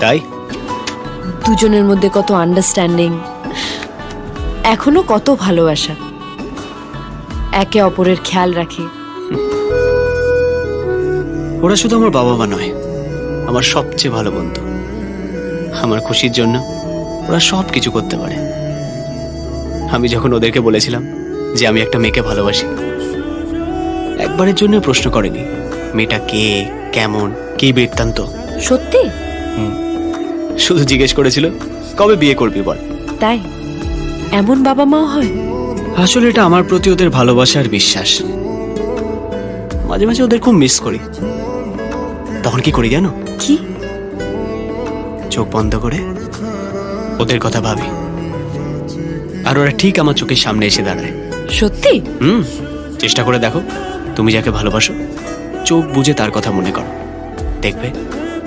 তাই দুজনের মধ্যে কত আন্ডারস্ট্যান্ডিং, এখনো কত ভালোবাসা, একে অপরের খেয়াল রাখে। ওরা শুধু আমার বাবা মা নয়, আমার সবচেয়ে ভালো বন্ধু। আমার খুশির জন্য ওরা সব কিছু করতে পারে। আমি যখন ওদেরকে বলেছিলাম যে আমি একটা মেয়েকে ভালোবাসি, একবারের জন্য প্রশ্ন করেনি মেয়েটা কে, কেমন, কি বৃত্তান্ত। সত্যি? শুধু জিজ্ঞেস করেছিল কবে বিয়ে করবি বল। তাই এমন বাবা মাও হয়? আসলে এটা আমার প্রতি ওদের ভালোবাসা আর বিশ্বাস। মাঝে মাঝে ওদের খুব মিস করি। তখন কি করি জানো? কি? চোখ বন্ধ করে ওদের কথা ভাবি, আর ওরা ঠিক আমার চোখের সামনে এসে দাঁড়ায়। সত্যি? চেষ্টা করে দেখো, তুমি যাকে ভালোবাসো চোখ বুজে তার কথা মনে করো, দেখবে